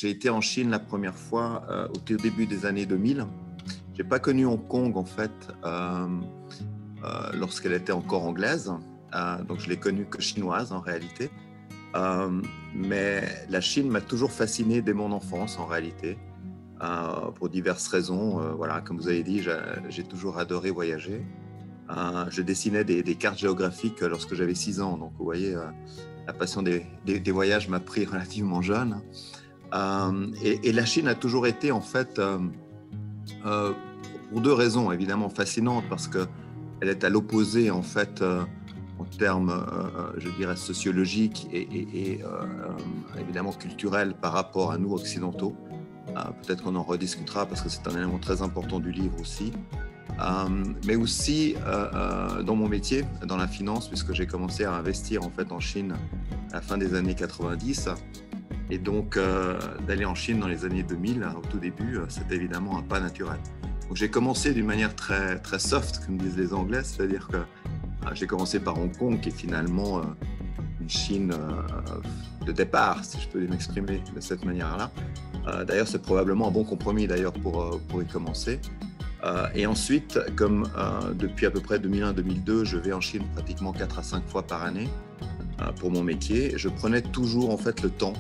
j'ai été en Chine la première fois au tout début des années 2000. Je n'ai pas connu Hong Kong, en fait, lorsqu'elle était encore anglaise. Donc, je l'ai connue que chinoise, en réalité. Mais la Chine m'a toujours fasciné dès mon enfance, en réalité, pour diverses raisons. Voilà, comme vous avez dit, j'ai toujours adoré voyager. Je dessinais des cartes géographiques lorsque j'avais 6 ans. Donc, vous voyez, la passion des voyages m'a pris relativement jeune. Et la Chine a toujours été, en fait, pour deux raisons évidemment fascinantes, parce qu'elle est à l'opposé, en fait, en termes, je dirais, sociologiques et évidemment culturels par rapport à nous occidentaux. Peut-être qu'on en rediscutera parce que c'est un élément très important du livre aussi. Mais aussi dans mon métier, dans la finance, puisque j'ai commencé à investir en fait en Chine à la fin des années 90. Et donc, d'aller en Chine dans les années 2000, au tout début, c'était évidemment un pas naturel. Donc, j'ai commencé d'une manière très, très soft, comme disent les Anglais, c'est-à-dire que j'ai commencé par Hong Kong, qui est finalement une Chine de départ, si je peux m'exprimer de cette manière-là. D'ailleurs, c'est probablement un bon compromis d'ailleurs pour y commencer. Et ensuite, comme depuis à peu près 2001-2002, je vais en Chine pratiquement 4 à 5 fois par année pour mon métier, je prenais toujours en fait le temps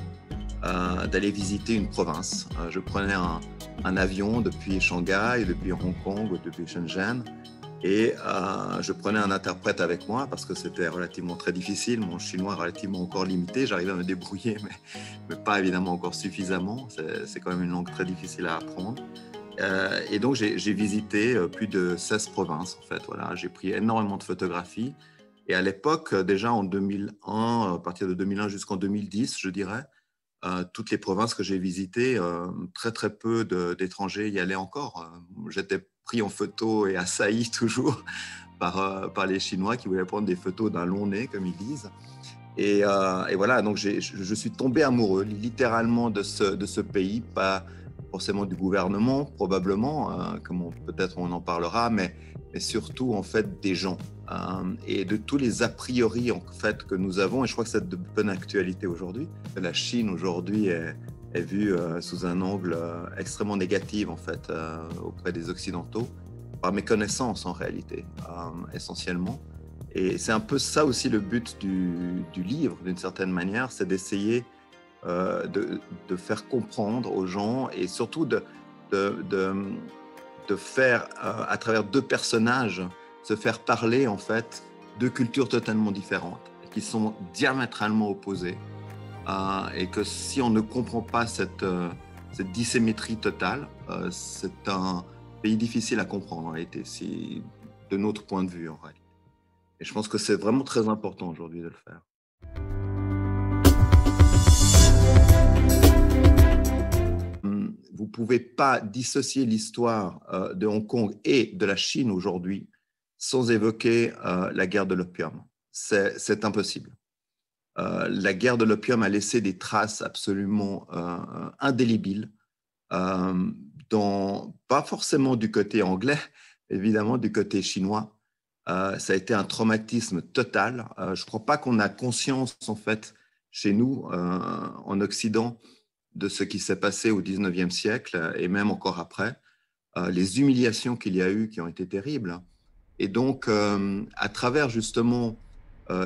d'aller visiter une province. Je prenais un avion depuis Shanghai, depuis Hong Kong, depuis Shenzhen, et je prenais un interprète avec moi parce que c'était relativement très difficile. Mon chinois est relativement encore limité. J'arrivais à me débrouiller, mais pas évidemment encore suffisamment. C'est quand même une langue très difficile à apprendre. Et donc, j'ai visité plus de 16 provinces, en fait. Voilà. J'ai pris énormément de photographies. Et à l'époque, déjà en 2001, à partir de 2001 jusqu'en 2010, je dirais, toutes les provinces que j'ai visitées, très très peu d'étrangers y allaient encore. J'étais pris en photo et assailli toujours par les Chinois qui voulaient prendre des photos d'un long nez, comme ils disent. Et voilà, donc je suis tombé amoureux littéralement de ce pays, pas forcément du gouvernement, probablement, comme peut-être on en parlera, mais surtout en fait des gens et de tous les a priori en fait que nous avons. Et je crois que c'est de bonne actualité aujourd'hui. La Chine aujourd'hui est vue sous un angle extrêmement négatif en fait auprès des Occidentaux, par méconnaissance en réalité, essentiellement. Et c'est un peu ça aussi le but du livre, d'une certaine manière, c'est d'essayer de faire comprendre aux gens et surtout de faire, à travers deux personnages, se faire parler en fait deux cultures totalement différentes, qui sont diamétralement opposées. Et que si on ne comprend pas cette dissymétrie totale, c'est un pays difficile à comprendre en réalité, de notre point de vue en réalité. Et je pense que c'est vraiment très important aujourd'hui de le faire. Vous ne pouvez pas dissocier l'histoire de Hong Kong et de la Chine aujourd'hui sans évoquer la guerre de l'opium. C'est impossible. La guerre de l'opium a laissé des traces absolument indélébiles, pas forcément du côté anglais, évidemment du côté chinois. Ça a été un traumatisme total. Je ne crois pas qu'on a conscience, en fait, chez nous, en Occident, de ce qui s'est passé au XIXe siècle et même encore après, les humiliations qu'il y a eu qui ont été terribles. Et donc, à travers justement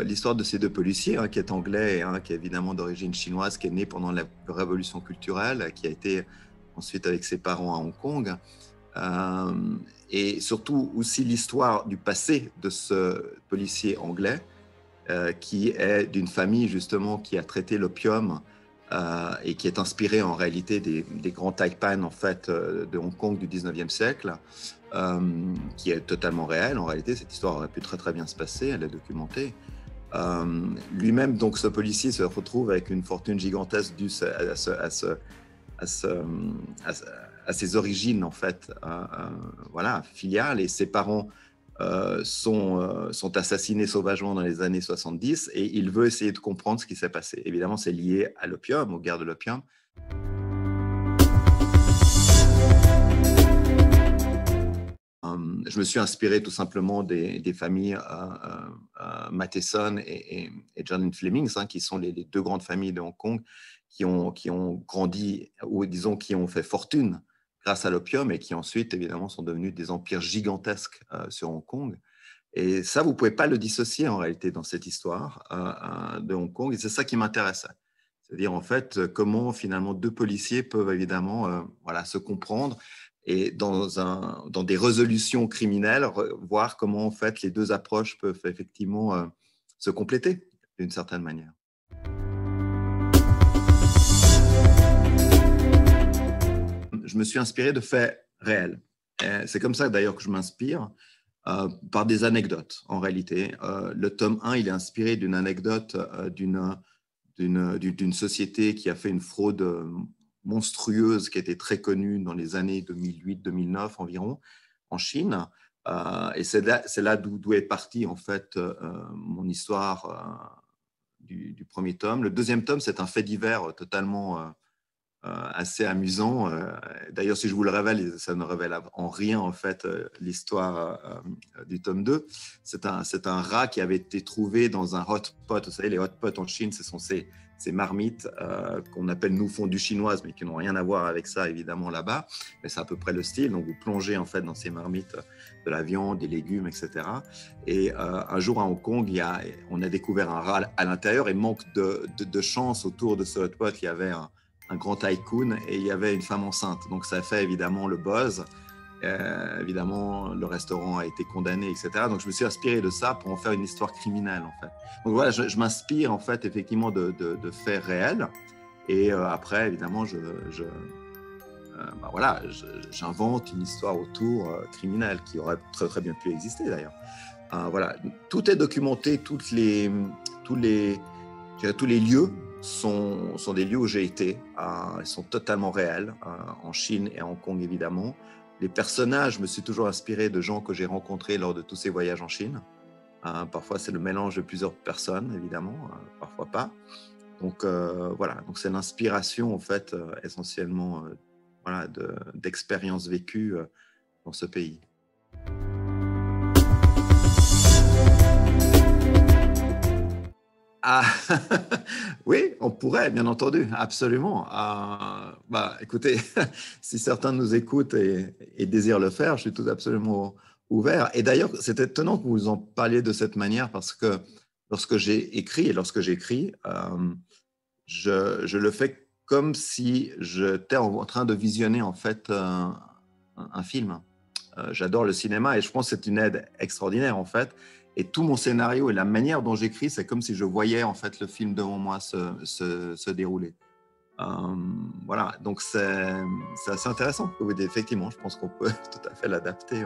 l'histoire de ces deux policiers, un qui est anglais et un qui est évidemment d'origine chinoise, qui est né pendant la révolution culturelle, qui a été ensuite avec ses parents à Hong Kong, et surtout aussi l'histoire du passé de ce policier anglais, qui est d'une famille justement qui a traité l'opium et qui est inspiré en réalité des grands taipans en fait de Hong Kong du 19e siècle, qui est totalement réel en réalité. Cette histoire aurait pu très très bien se passer, elle est documentée. Lui-même, donc ce policier se retrouve avec une fortune gigantesque due à ses origines en fait, voilà, filiales, et ses parents sont assassinés sauvagement dans les années 70 et il veut essayer de comprendre ce qui s'est passé. Évidemment, c'est lié à l'opium, aux guerres de l'opium. Je me suis inspiré tout simplement des familles Matheson et John Fleming, qui sont les deux grandes familles de Hong Kong, qui ont grandi, ou disons qui ont fait fortune grâce à l'opium et qui ensuite, évidemment, sont devenus des empires gigantesques sur Hong Kong. Et ça, vous ne pouvez pas le dissocier en réalité dans cette histoire de Hong Kong. Et c'est ça qui m'intéressait. C'est-à-dire, en fait, comment finalement deux policiers peuvent évidemment voilà, se comprendre et dans des résolutions criminelles, voir comment en fait les deux approches peuvent effectivement se compléter d'une certaine manière. Je me suis inspiré de faits réels. C'est comme ça d'ailleurs que je m'inspire, par des anecdotes en réalité. Le tome 1, il est inspiré d'une anecdote d'une société qui a fait une fraude monstrueuse qui était très connue dans les années 2008-2009 environ en Chine. Et c'est là d'où est partie en fait mon histoire du premier tome. Le deuxième tome, c'est un fait divers totalement assez amusant. D'ailleurs, si je vous le révèle, ça ne révèle en rien en fait l'histoire du tome 2. C'est un rat qui avait été trouvé dans un hot pot. Vous savez, les hot pots en Chine, ce sont ces marmites qu'on appelle nous fondues chinoises, mais qui n'ont rien à voir avec ça évidemment là-bas. Mais c'est à peu près le style. Donc vous plongez en fait dans ces marmites de la viande, des légumes, etc. Et un jour à Hong Kong, on a découvert un rat à l'intérieur et manque de chance autour de ce hot pot, il y avait un grand tycoon et il y avait une femme enceinte. Donc ça a fait évidemment le buzz. Évidemment, le restaurant a été condamné, etc. Donc je me suis inspiré de ça pour en faire une histoire criminelle en fait. Donc voilà, je m'inspire en fait effectivement de faits réels. Et après, évidemment, voilà, j'invente une histoire autour criminelle qui aurait très très bien pu exister d'ailleurs. Voilà, tout est documenté, tous les lieux sont des lieux où j'ai été. Ils sont totalement réels, en Chine et à Hong Kong évidemment. Les personnages, je me suis toujours inspiré de gens que j'ai rencontrés lors de tous ces voyages en Chine. Parfois, c'est le mélange de plusieurs personnes, évidemment, parfois pas. Donc voilà, donc c'est l'inspiration en fait essentiellement voilà, d'expériences vécues dans ce pays. Ah, oui, on pourrait, bien entendu, absolument. Écoutez, si certains nous écoutent et désirent le faire, je suis tout absolument ouvert. Et d'ailleurs, c'est étonnant que vous en parliez de cette manière parce que lorsque j'écris, je le fais comme si j'étais en train de visionner en fait un film. J'adore le cinéma et je pense que c'est une aide extraordinaire en fait. Et tout mon scénario et la manière dont j'écris, c'est comme si je voyais en fait le film devant moi se dérouler. Voilà, donc c'est assez intéressant. Effectivement, je pense qu'on peut tout à fait l'adapter.